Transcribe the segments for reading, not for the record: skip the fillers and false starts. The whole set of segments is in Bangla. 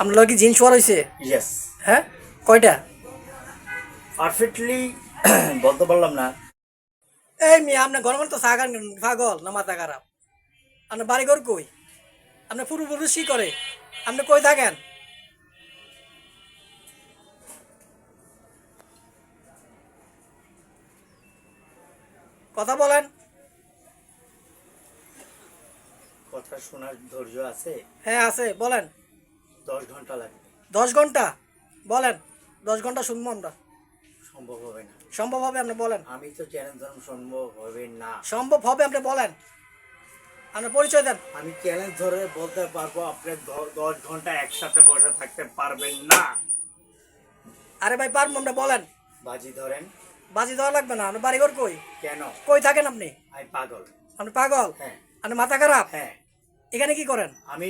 আপনার লগে কি জিন্স ওয়ার হয়েছে? ইয়েস। হ্যাঁ, কয়টা? পারফেক্টলি বলতে পারলাম না। এই মেয়ে, আপনার গরমের তো চা খান কেন? পাগল না মাথা খারাপ? আপনার বাড়ি ঘর কই? আপনার পূর্বপুরুষ কি করে? আপনি কই থাকেন? কথা বলেন। কথা শোনার ধৈর্য আছে? হ্যাঁ আছে, বলেন। 10 ঘন্টা লাগবে। 10 ঘন্টা? বলেন। 10 ঘন্টা শুনবো আমরা। সম্ভব হবে না। সম্ভব হবে, আপনি বলেন। আমি তো চ্যালেঞ্জ ধরুন, সম্ভব হবে না। সম্ভব হবে, আপনি বলেন। আপনার পরিচয় দেন। আমি চ্যালেঞ্জ ধরে বলতে পারবো, আপনি 10 ঘন্টা একসাথে বসে থাকতে পারবেন না। আরে ভাই, পারবো আমরা, বলেন। বাজি ধরেন। বাজি দেওয়া লাগবে না। আপনার বাড়ি ঘর কই? কেন? কই থাকেন আপনি? আমি পাগল। আপনি পাগল? হ্যাঁ। আপনি মাথা খারাপ? হ্যাঁ। এখানে কি করেন? আমি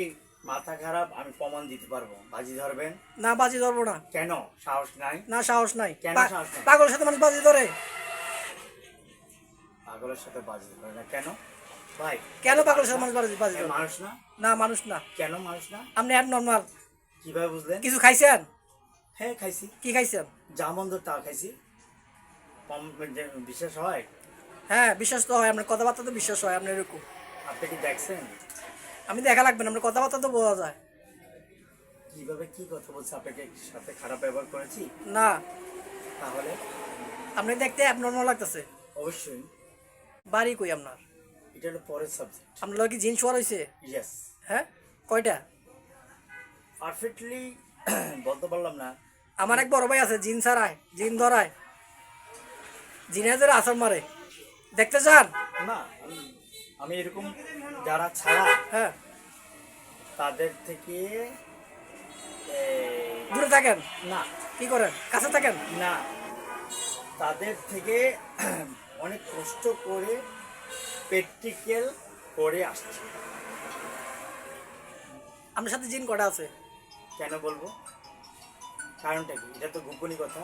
মাথা খারাপ, আমি প্রমাণ দিতে পারবো। বাজি ধরবেন? না, বাজি ধরবো না। কেন? সাহস নাই? না, সাহস নাই। কেন সাহস নাই? পাগলের সাথে মানুষ বাজি ধরে? পাগলের সাথে বাজি ধরে না কেন? ভাই কেন পাগলের সাথে মানুষ বাজি বাজি ধরে? মানুষ না? না, মানুষ না। কেন মানুষ না? আপনি এক নর্মাল। কিভাবে বুঝলেন? কিছু খাইছেন? হ্যাঁ খাইছি। কি খাইছেন? যা মন্দ তা খাইছি। বিশ্বাস হয়? হ্যাঁ, বিশ্বাস তো হয়। আপনার কথাবার্তা তো বিশ্বাস হয়, আপনি এরকম। আপনি কি দেখছেন আমি দেখা লাগবে না, আপনার কথাবার্তা তো বোঝা যায়। কিভাবে কি কথা বলছে? আপনাকে সাথে খারাপ ব্যবহার করেছি? না, তাহলে আপনি দেখতে অ্যাবনর্মাল লাগতেছে। অবশ্যই। বাড়ি কই আপনার? এটা হলো পরের সাবজেক্ট। আপনার লগে কি জিন্স ওয়ার হয়েছে? ইয়েস। হ্যাঁ, কয়টা? পারফেক্টলি বলতে পারলাম না। আমার এক বড় ভাই আছে, জিন ছাড়ায়, জিন ধরায়, জিনের আসর মারে। দেখতে চান? না, আমি এরকম যারা ছাড়া হ্যাঁ। তাদের থেকে দূরে থাকেন? না। কি করেন? কাছে থাকেন? না, তাদের থেকে অনেক কষ্ট করে প্র্যাকটিক্যাল করে আসছে। আপনার সাথে জিন কটা আছে? কেন বলবো? কারণটা কি? এটা তো গোপনীয় কথা।